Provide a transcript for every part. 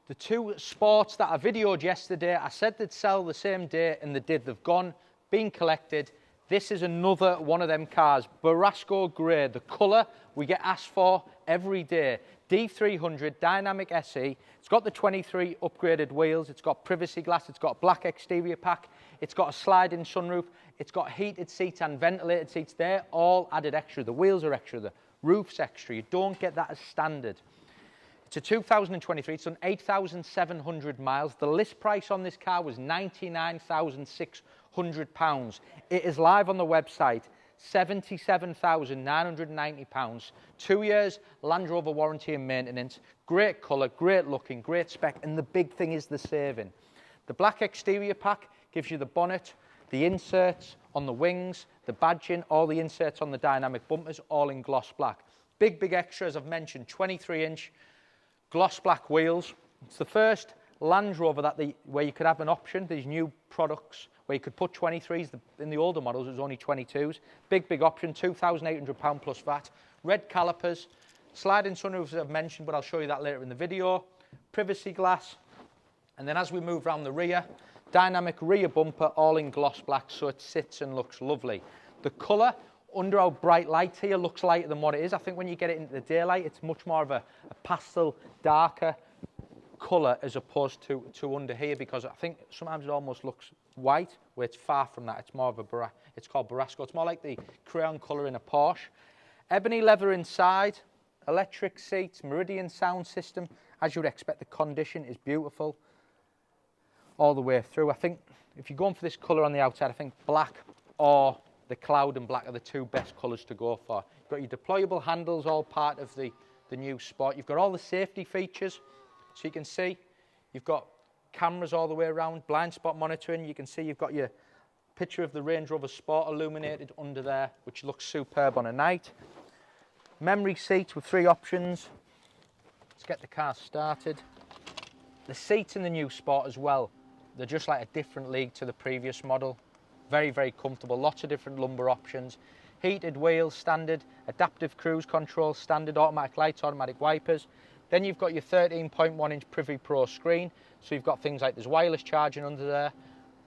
The two sports that I videoed yesterday, I said they'd sell the same day, and they did. They've gone, been collected. This is another one of them cars, Borasco Grey, the colour we get asked for every day. D300 Dynamic SE. It's got the 23 upgraded wheels. It's got privacy glass. It's got a black exterior pack. It's got a sliding sunroof. It's got heated seats and ventilated seats. They're all added extra. The wheels are extra. The roof's extra. You don't get that as standard. It's a 2023, it's done 8,700 miles. The list price on this car was £99,600. It is live on the website, £77,990. 2 years Land Rover warranty and maintenance. Great colour, great looking, great spec, and the big thing is the saving. The black exterior pack gives you the bonnet, the inserts on the wings, the badging, all the inserts on the dynamic bumpers, all in gloss black. Big, big extra, as I've mentioned, 23-inch. Gloss black wheels. It's the first Land Rover where you could have an option, these new products, where you could put 23s. In the older models, it was only 22s. Big, big option, £2,800 plus VAT. Red calipers, sliding sunroofs, as I've mentioned, but I'll show you that later in the video. Privacy glass. And then as we move around the rear, dynamic rear bumper, all in gloss black, so it sits and looks lovely. The colour, under our bright light here, looks lighter than what it is. I think when you get it into the daylight, it's much more of a pastel, darker colour as opposed to under here, because I think sometimes it almost looks white, where it's far from that. It's more of it's called Borasco. It's more like the crayon colour in a Porsche. Ebony leather inside, electric seats, Meridian sound system. As you would expect, the condition is beautiful all the way through. I think if you're going for this colour on the outside, I think black or the cloud and black are the two best colours to go for. You've got your deployable handles, all part of the new Sport. You've got all the safety features, so you can see you've got cameras all the way around, blind spot monitoring. You can see you've got your picture of the Range Rover Sport illuminated under there, which looks superb on a night. Memory seats with 3 options. Let's get the car started. The seats in the new Sport as well, they're just like a different league to the previous model. Very, very comfortable, lots of different lumbar options. Heated wheels, standard, adaptive cruise control, standard, automatic lights, automatic wipers. Then you've got your 13.1-inch Privy Pro screen. So you've got things like there's wireless charging under there,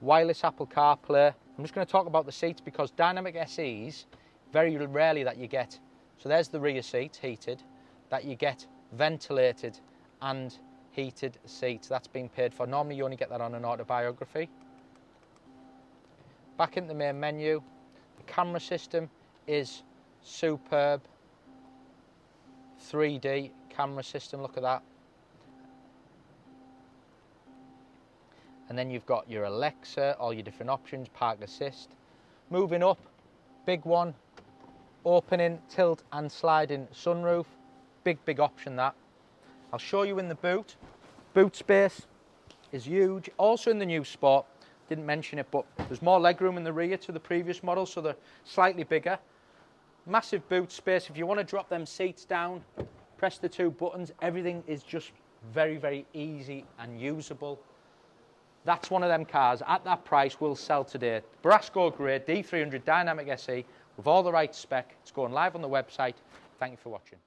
wireless Apple CarPlay. I'm just going to talk about the seats because Dynamic SEs, very rarely that you get. So there's the rear seats, heated, that you get ventilated and heated seats. That's been paid for. Normally you only get that on an autobiography. Back in the main menu, the camera system is superb. 3D camera system, look at that. And then you've got your Alexa, all your different options, park assist. Moving up, big one, opening, tilt and sliding sunroof. Big, big option that. I'll show you in the boot. Boot space is huge. Also in the new Sport, didn't mention it, but there's more legroom in the rear to the previous model, so they're slightly bigger. Massive boot space. If you want to drop them seats down, press the 2 buttons. Everything is just very, very easy and usable. That's one of them cars at that price will sell today. Borasco Grey D300 Dynamic SE with all the right spec. It's going live on the website. Thank you for watching.